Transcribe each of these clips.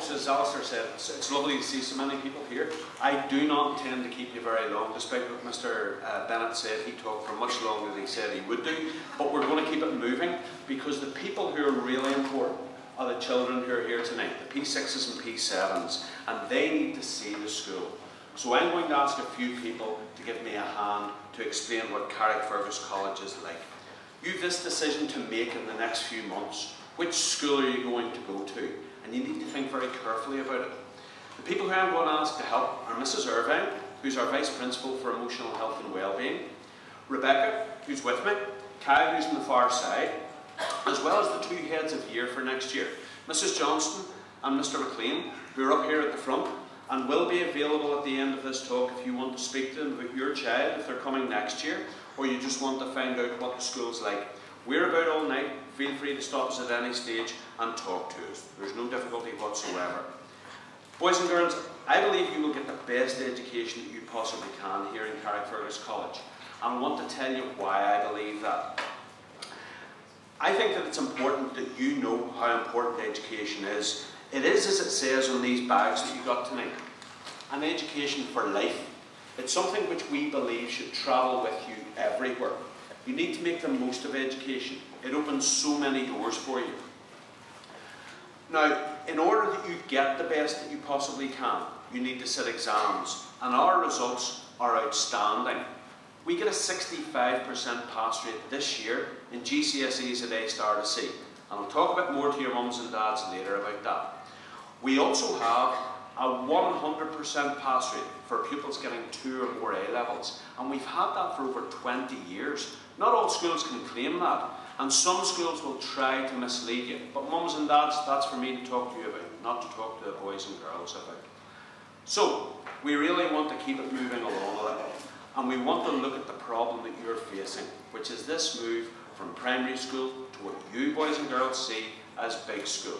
folks, as Alistair said, it's lovely to see so many people here. I do not intend to keep you very long, despite what Mr. Bennett said. He talked for much longer than he said he would do, but we're going to keep it moving, because the people who are really important are the children who are here tonight, the P6s and P7s, and they need to see the school. So I'm going to ask a few people to give me a hand to explain what Carrickfergus College is like. You've this decision to make in the next few months. Which school are you going to go to? And you need to think very carefully about it. The people who I'm going to ask to help are Mrs. Irvine, who's our Vice Principal for Emotional Health and Wellbeing, Rebecca, who's with me, Kyle, who's on the far side, as well as the two heads of year for next year, Mrs. Johnston and Mr. McLean, who are up here at the front and will be available at the end of this talk if you want to speak to them about your child if they're coming next year, or you just want to find out what the school's like. We're about all night. Feel free to stop us at any stage and talk to us. There's no difficulty whatsoever. Boys and girls, I believe you will get the best education that you possibly can here in Carrickfergus College. And I want to tell you why I believe that. I think that it's important that you know how important education is. It is, as it says on these bags that you got tonight, an education for life. It's something which we believe should travel with you everywhere. You need to make the most of education. It opens so many doors for you. Now, in order that you get the best that you possibly can, you need to sit exams, and our results are outstanding. We get a 65% pass rate this year in GCSEs at A star to C, and I'll talk a bit more to your mums and dads later about that. We also have a 100% pass rate for pupils getting 2 or more A levels, and we've had that for over 20 years. Not all schools can claim that, and some schools will try to mislead you. But mums and dads, that's for me to talk to you about, not to talk to the boys and girls about. So, we really want to keep it moving along a little, and we want to look at the problem that you're facing, which is this move from primary school to what you boys and girls see as big school.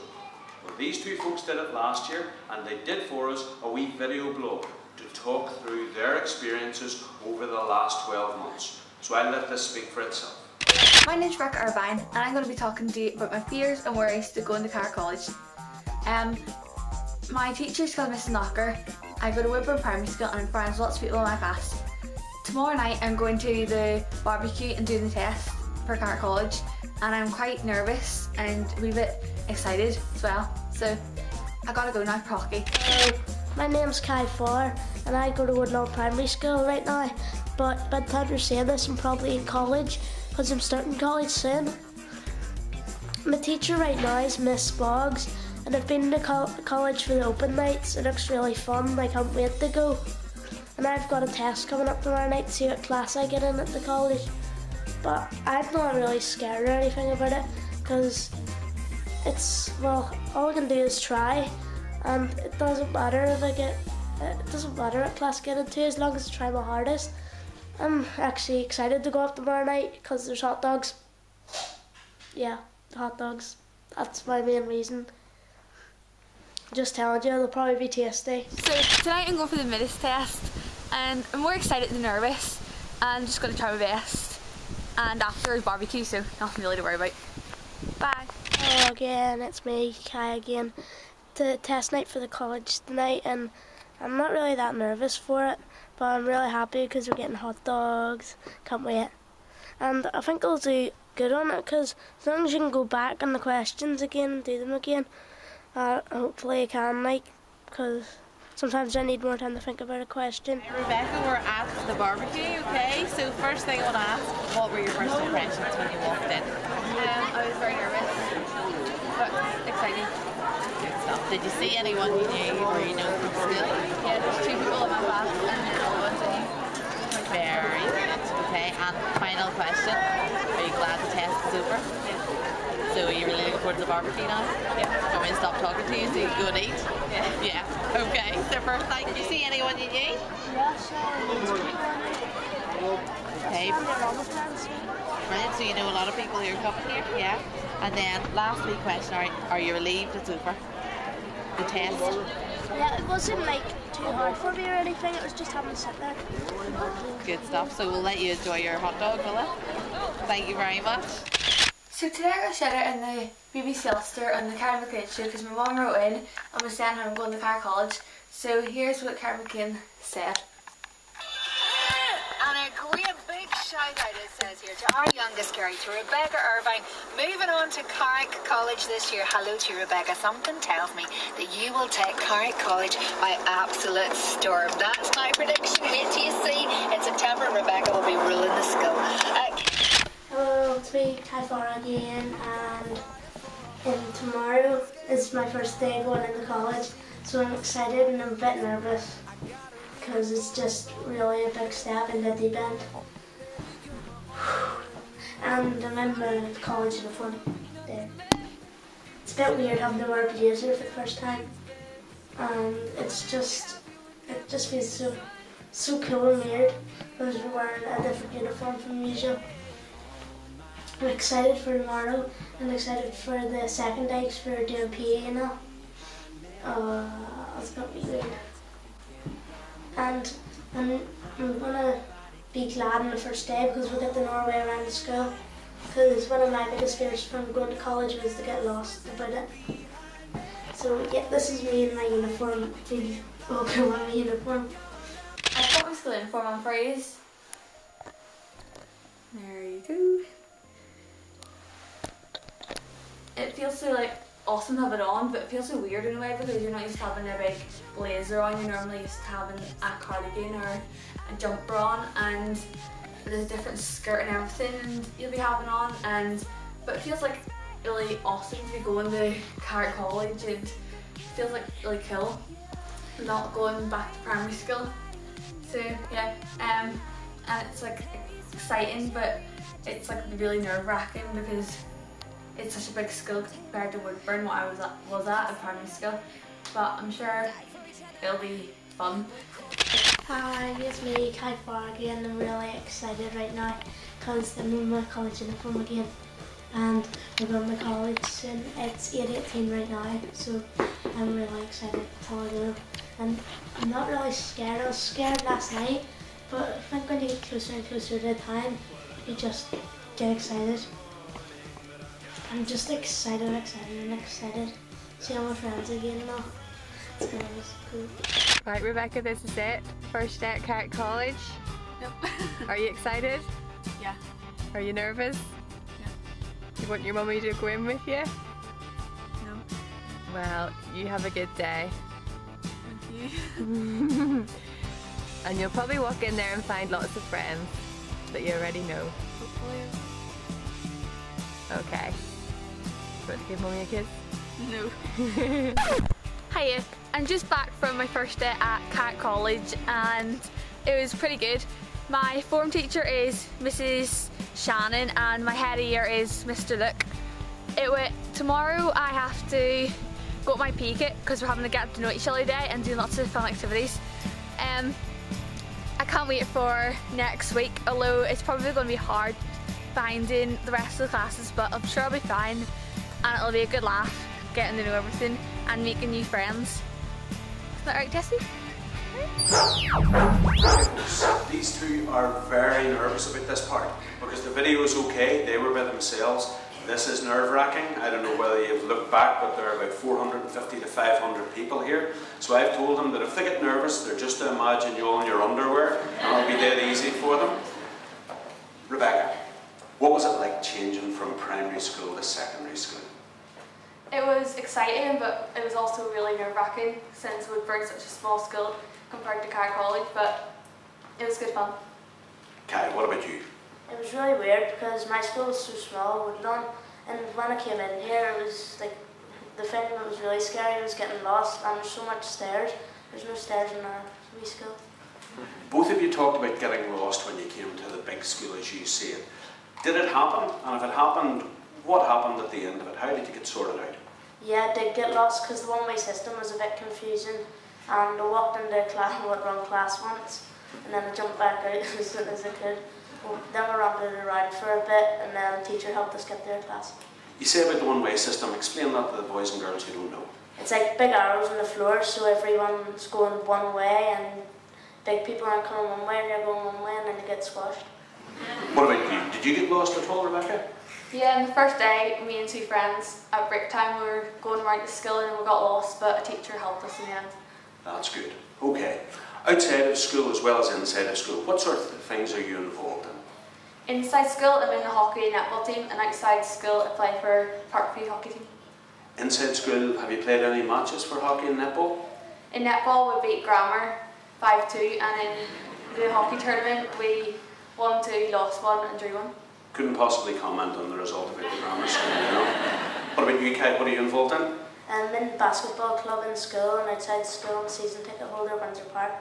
Well, these two folks did it last year, and they did for us a wee video blog to talk through their experiences over the last 12 months. So I'll let this speak for itself. My name's Rebecca Irvine, and I'm going to be talking to you about my fears and worries to go into Carrick College. My teacher's called Mrs. Knocker. I go to Woodburn Primary School and I'm friends with lots of people in my class. Tomorrow night I'm going to the barbecue and doing the test for Carrick College, and I'm quite nervous and a wee bit excited as well. So I gotta go now, procky. My name's Kai Farr and I go to Woodlawn Primary School right now, but by the time you're saying this I'm probably in college because I'm starting college soon. My teacher right now is Miss Boggs, and I've been to college for the open nights. It looks really fun, I can't wait to go. And I've got a test coming up tomorrow night to see what class I get in at the college. But I'm not really scared or anything about it, because it's, well, all I can do is try, and it doesn't matter if it doesn't matter what class I get into as long as I try my hardest. I'm actually excited to go up tomorrow night because there's hot dogs. Yeah, hot dogs. That's my main reason. Just telling you, they'll probably be tasty. So tonight I'm going for the middest test, and I'm more excited than nervous. I'm just going to try my best. And after barbecue, so nothing really to worry about. Bye. Hello again, it's me, Kai again. The test night for the college tonight, and I'm not really that nervous for it, but I'm really happy because we're getting hot dogs. Can't wait. And I think I'll do good on it, because as long as you can go back on the questions again and do them again, hopefully I can, because sometimes I need more time to think about a question. Rebecca, we're at the barbecue, okay? So first thing I want to ask, what were your first impressions when you walked in? I was very nervous, but excited. Good stuff. Did you see anyone you knew or you know from school? Yeah, there's 2 people in my class and all ones I knew. Very good. Okay, and final question. Are you glad the test is over? Yeah. So are you really looking forward to the barbecue now? Yeah. Do you want me to stop talking to you so you can go and eat? Yeah. Yeah. Okay, super. Thank you. Did you see anyone you knew? Yeah, sure. Okay. Right, so you know a lot of people who are coming here? Yeah. And then last week question, are you relieved it's over? The test? Yeah, it wasn't too hard for me or anything, it was just having to sit there. Good stuff. So we'll let you enjoy your hot dog, will it? Thank you very much. So today I got a shout out in the BBC Ulster on the Carrickfergus show because my mum wrote in and was saying how I'm going to Carrick College. So here's what Carrick said. And a great big shout out, it says here, to our youngest girl, to Rebecca Irvine, moving on to Carrick College this year. Hello to you, Rebecca. Something tells me that you will take Carrick College by absolute storm. That's my prediction. Wait till you see. In September, Rebecca will be ruling the school. Hello, it's me, Farah again, and tomorrow is my first day going into college, so I'm excited and I'm a bit nervous because it's just really a big step in the deep end. And I'm in my college uniform there. It's a bit weird having to wear a blazer for the first time, and it just feels so cool and weird because we're wearing a different uniform from usual. I'm excited for tomorrow and excited for the second day because we're doing PE and all. It's going to be weird. And I'm going to be glad on the first day because we'll get to know our way around the school. Because one of my biggest fears from going to college was to get lost about it. So yeah, this is me in my uniform. Feel okay with my uniform. I got my school uniform on Fridays. There you go. It feels so like awesome to have it on, but it feels so weird in a way because you're not used to having a big blazer on. You're normally used to having a cardigan or a jumper on, and there's a different skirt and everything and you'll be having on. But it feels like really awesome to be going to Carrick College, and it feels like really cool not going back to primary school. So yeah, and it's like exciting, but it's like really nerve-wracking because it's such a big school compared to Woodburn, what I was at in primary school. But I'm sure it'll be fun. Hi, it's me, Carrickfergus again. I'm really excited right now because I'm in my college uniform again and we're going to college soon. It's 8:18 right now, so I'm really excited to tell you. And I'm not really scared. I was scared last night, but if I'm going to get closer and closer to the time, you just get excited. I'm just excited. See all my friends again now. It's gonna be so cool. Right, Rebecca, this is it. First day at Carrick College. Yep. Are you excited? Yeah. Are you nervous? Yeah. You want your mummy to go in with you? No. Well, you have a good day. Thank you. And you'll probably walk in there and find lots of friends that you already know. Hopefully. Okay. Do you want to give mummy a kiss? No. Hiya, I'm just back from my first day at Carrick College and it was pretty good. My form teacher is Mrs. Shannon and my head of year is Mr. Luke. Tomorrow I have to go at my PE kit because we're having to get to know each other today and do lots of fun activities. I can't wait for next week, although it's probably going to be hard finding the rest of the classes, but I'm sure I'll be fine and it'll be a good laugh getting to know everything and making new friends. Isn't that right, Tessie? These two are very nervous about this part because the video is okay, they were by themselves. This is nerve-wracking. I don't know whether you've looked back, but there are about 450 to 500 people here. So I've told them that if they get nervous, they're just to imagine you all in your underwear and it'll be dead easy for them. Rebecca, what was it like changing from primary school to secondary school? It was exciting, but it was also really nerve-wracking since Woodburn's such a small school compared to Carrick College, but it was good fun. Kai, what about you? It was really weird because my school was so small, Woodlawn, and when I came in here, it was like the thing that was really scary was getting lost, and there's so much stairs. There's no stairs in our wee school. Both of you talked about getting lost when you came to the big school, as you see it. Did it happen? And if it happened, what happened at the end of it? How did you get sorted out? Yeah, I did get lost because the one-way system was a bit confusing, and I walked into class and went wrong class once, and then I jumped back out as soon as I could. Well, then we wandered around for a bit, and then the teacher helped us get to our class. You say about the one-way system. Explain that to the boys and girls who don't know. It's like big arrows on the floor, so everyone's going one way, and big people aren't coming one way, and they're going one way, and then they get squashed. What about you? Did you get lost at all, Rebecca? Yeah, on the first day, me and two friends at break time we were going around to school and we got lost, but a teacher helped us in the end. That's good. Okay. Outside of school as well as inside of school, what sort of things are you involved in? Inside school, I'm in the hockey and netball team, and outside school, I play for Carrickfergus hockey team. Inside school, have you played any matches for hockey and netball? In netball, we beat Grammar 5-2, and in the hockey tournament, we won 2, lost 1, and drew 1. Couldn't possibly comment on the result about the grammar school, you know. What about you, Kate? What are you involved in? I'm in the basketball club in school, and outside school I'm a season ticket holder at Windsor Park.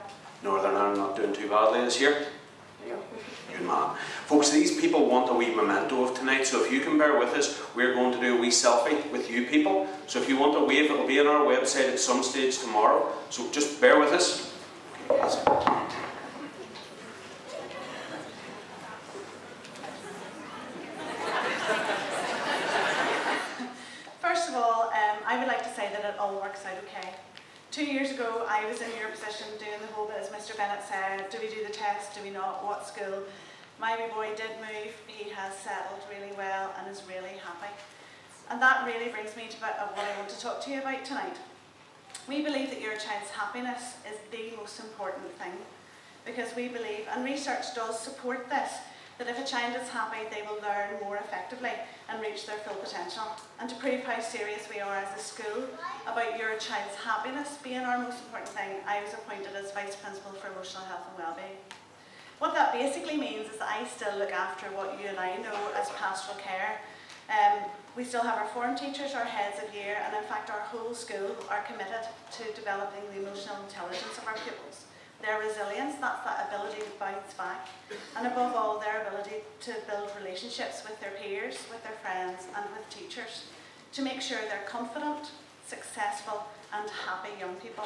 Northern Ireland not doing too badly this year? No. Good man. Folks, these people want a wee memento of tonight, so if you can bear with us, we're going to do a wee selfie with you people. So if you want a wave, it'll be on our website at some stage tomorrow. So just bear with us. Okay, guys. First of all, I would like to say that it all works out okay. 2 years ago, I was in your position doing the whole bit, as Mr. Bennett said, do we do the test, do we not, what school? My wee boy did move, he has settled really well and is really happy. And that really brings me to what I want to talk to you about tonight. We believe that your child's happiness is the most important thing, because we believe, and research does support this, that if a child is happy, they will learn more effectively and reach their full potential. And to prove how serious we are as a school about your child's happiness being our most important thing, I was appointed as Vice Principal for Emotional Health and Wellbeing. What that basically means is that I still look after what you and I know as pastoral care. We still have our form teachers, our heads of year, and in fact our whole school are committed to developing the emotional intelligence of our pupils. Their resilience, that's that ability to bounce back, and above all their ability to build relationships with their peers, with their friends and with teachers, to make sure they're confident, successful and happy young people.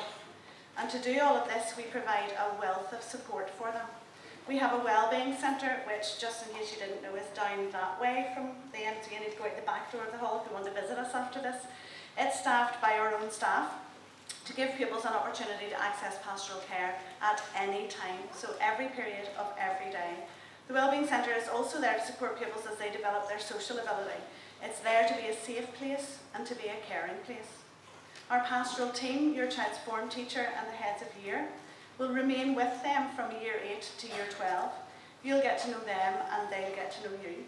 And to do all of this, we provide a wealth of support for them. We have a wellbeing centre, which, just in case you didn't know, is down that way from the end, so you need to go out the back door of the hall if you want to visit us after this. It's staffed by our own staff to give pupils an opportunity to access pastoral care at any time, so every period of every day. The Wellbeing Centre is also there to support pupils as they develop their social ability. It's there to be a safe place and to be a caring place. Our pastoral team, your child's form teacher and the heads of year, will remain with them from year 8 to year 12. You'll get to know them and they'll get to know you.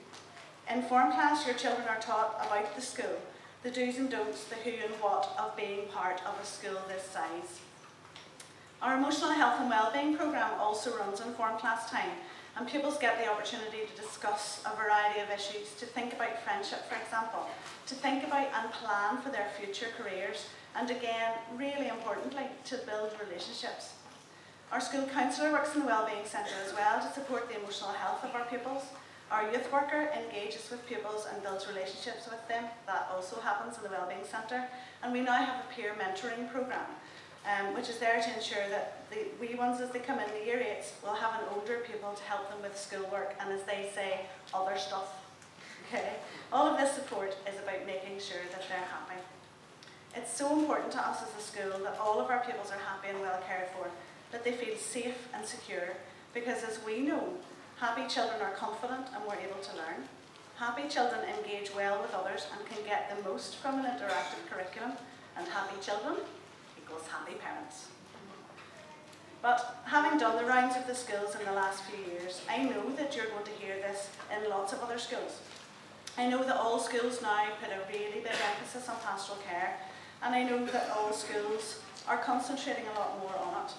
In form class, your children are taught about the school, the do's and don'ts, the who and what of being part of a school this size. Our emotional health and wellbeing programme also runs on form class time, and pupils get the opportunity to discuss a variety of issues, to think about friendship, for example, to think about and plan for their future careers, and again, really importantly, to build relationships. Our school counsellor works in the Wellbeing Centre as well to support the emotional health of our pupils. Our youth worker engages with pupils and builds relationships with them. That also happens in the Wellbeing Centre. And we now have a peer mentoring programme, which is there to ensure that the wee ones, as they come in, the year 8s, will have an older pupil to help them with schoolwork and, as they say, other stuff. Okay? All of this support is about making sure that they're happy. It's so important to us as a school that all of our pupils are happy and well cared for, that they feel safe and secure, because as we know, happy children are confident and more able to learn. Happy children engage well with others and can get the most from an interactive curriculum, and happy children equals happy parents. But having done the rounds of the schools in the last few years, I know that you're going to hear this in lots of other schools. I know that all schools now put a really big emphasis on pastoral care, and I know that all schools are concentrating a lot more on it.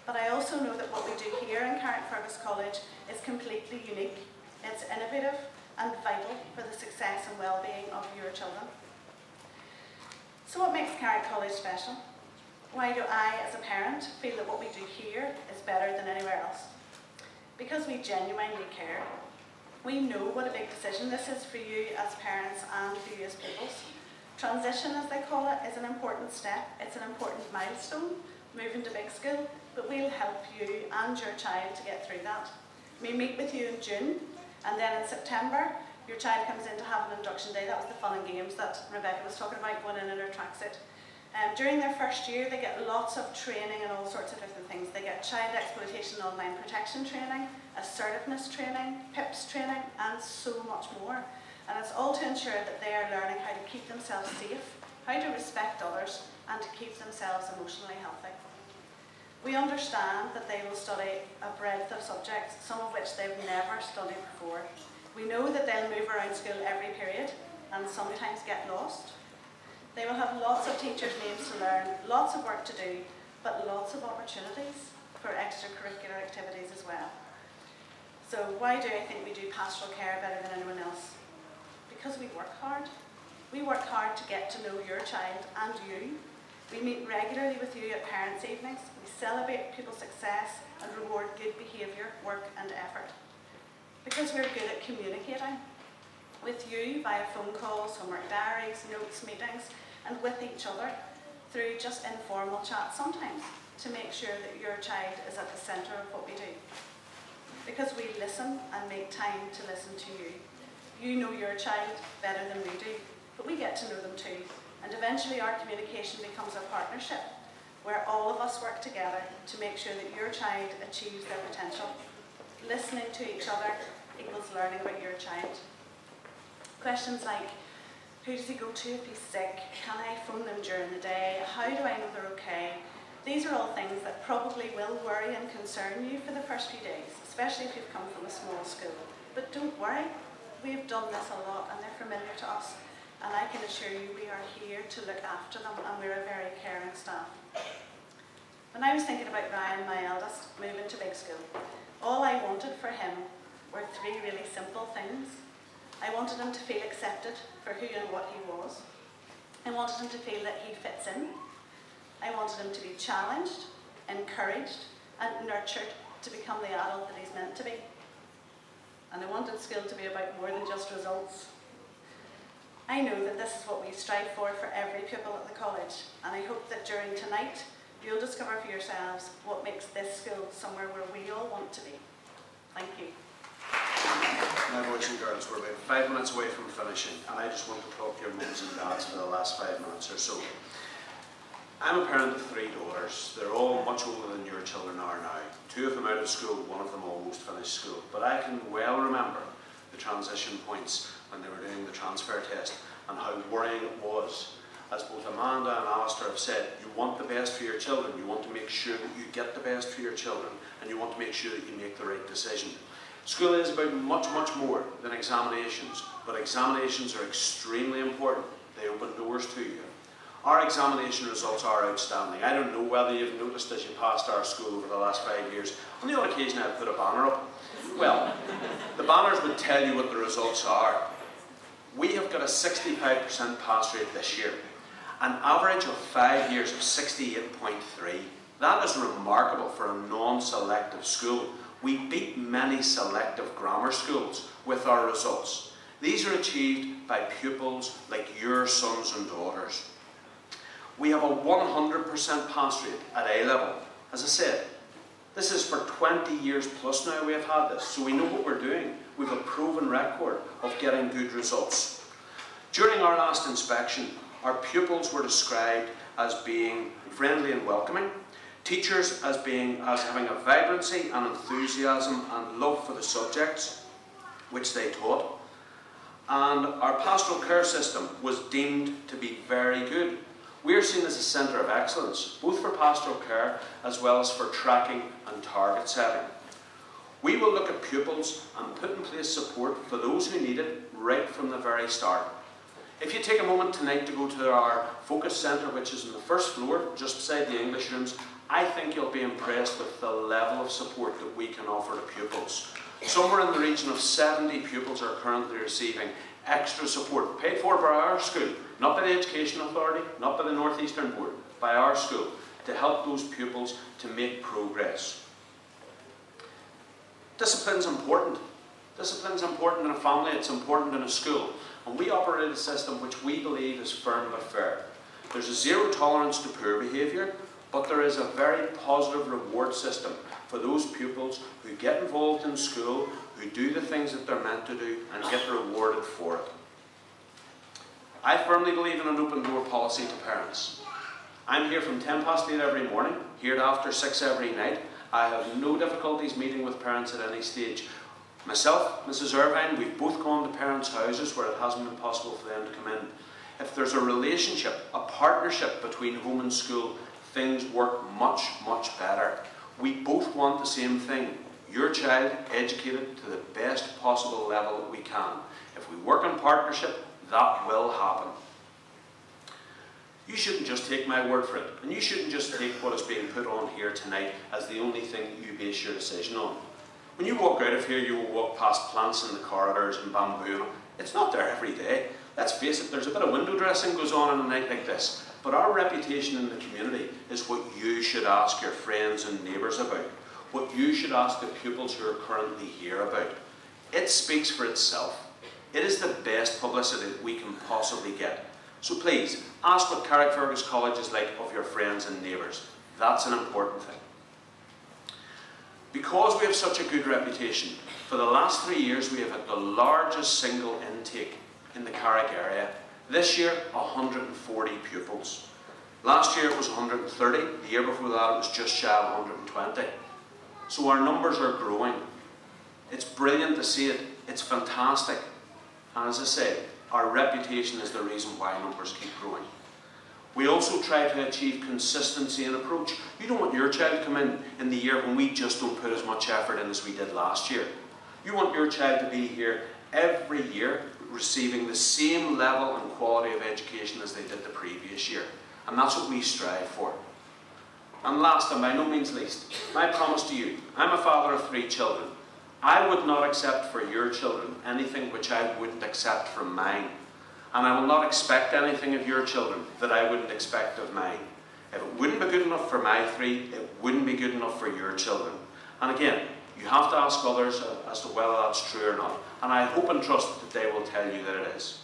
But I also know that what we do here in Carrickfergus College is completely unique. It's innovative and vital for the success and well-being of your children. So what makes Carrick College special? Why do I, as a parent, feel that what we do here is better than anywhere else? Because we genuinely care. We know what a big decision this is for you as parents and for you as pupils. Transition, as they call it, is an important step. It's an important milestone, moving to big school, but we'll help you and your child to get through that. We meet with you in June, and then in September, your child comes in to have an induction day. That was the fun and games that Rebecca was talking about, going in her tracksuit. During their first year, they get lots of training and all sorts of different things. They get child exploitation and online protection training, assertiveness training, PIPS training, and so much more. and it's all to ensure that they are learning how to keep themselves safe, how to respect others, and to keep themselves emotionally healthy. We understand that they will study a breadth of subjects, some of which they've never studied before. We know that they'll move around school every period and sometimes get lost. They will have lots of teachers' names to learn, lots of work to do, but lots of opportunities for extracurricular activities as well. So why do I think we do pastoral care better than anyone else? Because we work hard. We work hard to get to know your child and you. We meet regularly with you at parents' evenings. We celebrate people's success and reward good behaviour, work and effort. Because we're good at communicating with you via phone calls, homework diaries, notes, meetings, and with each other through just informal chat sometimes to make sure that your child is at the centre of what we do. Because we listen and make time to listen to you. You know your child better than we do, but we get to know them too. And eventually our communication becomes a partnership where all of us work together to make sure that your child achieves their potential. Listening to each other equals learning about your child. Questions like, who does he go to if he's sick? Can I phone them during the day? How do I know they're okay? These are all things that probably will worry and concern you for the first few days, especially if you've come from a small school. But don't worry, we've done this a lot and they're familiar to us. And I can assure you we are here to look after them and we're a very caring staff. When I was thinking about Ryan, my eldest, moving to big school, all I wanted for him were three really simple things. I wanted him to feel accepted for who and what he was. I wanted him to feel that he fits in. I wanted him to be challenged, encouraged, and nurtured to become the adult that he's meant to be. And I wanted school to be about more than just results. I know that this is what we strive for every pupil at the college, and I hope that during tonight you'll discover for yourselves what makes this school somewhere where we all want to be. Thank you. Now, boys and girls, we're about 5 minutes away from finishing, and I just want to talk to your mums and dads for the last 5 minutes or so. I'm a parent of 3 daughters. They're all much older than your children are now. 2 of them out of school, 1 of them almost finished school. But I can well remember the transition points when they were doing the transfer test and how worrying it was. As both Amanda and Alistair have said, you want the best for your children, you want to make sure that you get the best for your children, and you want to make sure that you make the right decision. School is about much, much more than examinations, but examinations are extremely important. They open doors to you. Our examination results are outstanding. I don't know whether you've noticed as you passed our school over the last 5 years, on the odd occasion I've put a banner up. Well, the banners would tell you what the results are. We have got a 65% pass rate this year, an average of 5 years of 68.3. That is remarkable for a non-selective school. We beat many selective grammar schools with our results. These are achieved by pupils like your sons and daughters. We have a 100% pass rate at A level. As I said, this is for 20 years plus now we have had this, so we know what we're doing. We have a proven record of getting good results. During our last inspection, our pupils were described as being friendly and welcoming, teachers as having a vibrancy and enthusiasm and love for the subjects which they taught, and our pastoral care system was deemed to be very good. We are seen as a centre of excellence, both for pastoral care as well as for tracking and target setting. We will look at pupils and put in place support for those who need it right from the very start. If you take a moment tonight to go to our focus centre, which is on the first floor, just beside the English rooms, I think you'll be impressed with the level of support that we can offer to pupils. Somewhere in the region of 70 pupils are currently receiving extra support, paid for by our school, not by the Education Authority, not by the North Eastern Board, by our school, to help those pupils to make progress. Discipline's important. Discipline's important in a family, it's important in a school. And we operate a system which we believe is firm but fair. There's a zero tolerance to poor behaviour, but there is a very positive reward system for those pupils who get involved in school, who do the things that they're meant to do and get rewarded for it. I firmly believe in an open door policy to parents. I'm here from 8:10 every morning, here at after 6 every night. I have no difficulties meeting with parents at any stage. Myself, Mrs. Irvine, we've both gone to parents' houses where it hasn't been possible for them to come in. If there's a relationship, a partnership between home and school, things work much, much better. We both want the same thing, your child educated to the best possible level that we can. If we work in partnership, that will happen. You shouldn't just take my word for it, and you shouldn't just take what is being put on here tonight as the only thing you base your decision on. When you walk out of here, you will walk past plants in the corridors and bamboo. It's not there every day. Let's face it, there's a bit of window dressing goes on a night like this, but our reputation in the community is what you should ask your friends and neighbours about, what you should ask the pupils who are currently here about. It speaks for itself. It is the best publicity that we can possibly get. So please, ask what Carrickfergus College is like of your friends and neighbours. That's an important thing. Because we have such a good reputation, for the last 3 years we have had the largest single intake in the Carrick area. This year, 140 pupils. Last year it was 130, the year before that it was just shy of 120. So our numbers are growing. It's brilliant to see it, it's fantastic. And as I say, our reputation is the reason why numbers keep growing. We also try to achieve consistency in approach. You don't want your child to come in the year when we just don't put as much effort in as we did last year. You want your child to be here every year receiving the same level and quality of education as they did the previous year. And that's what we strive for. And last and by no means least, my promise to you, I'm a father of 3 children. I would not accept for your children anything which I wouldn't accept from mine. And I will not expect anything of your children that I wouldn't expect of mine. If it wouldn't be good enough for my 3, it wouldn't be good enough for your children. And again, you have to ask others as to whether that's true or not. And I hope and trust that they will tell you that it is.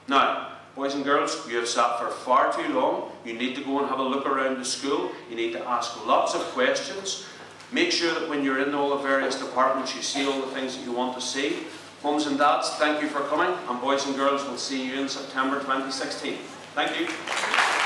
Now, boys and girls, you have sat for far too long. You need to go and have a look around the school. You need to ask lots of questions. Make sure that when you're in all the various departments, you see all the things that you want to see. Mums and dads, thank you for coming. And boys and girls, we'll see you in September 2016. Thank you.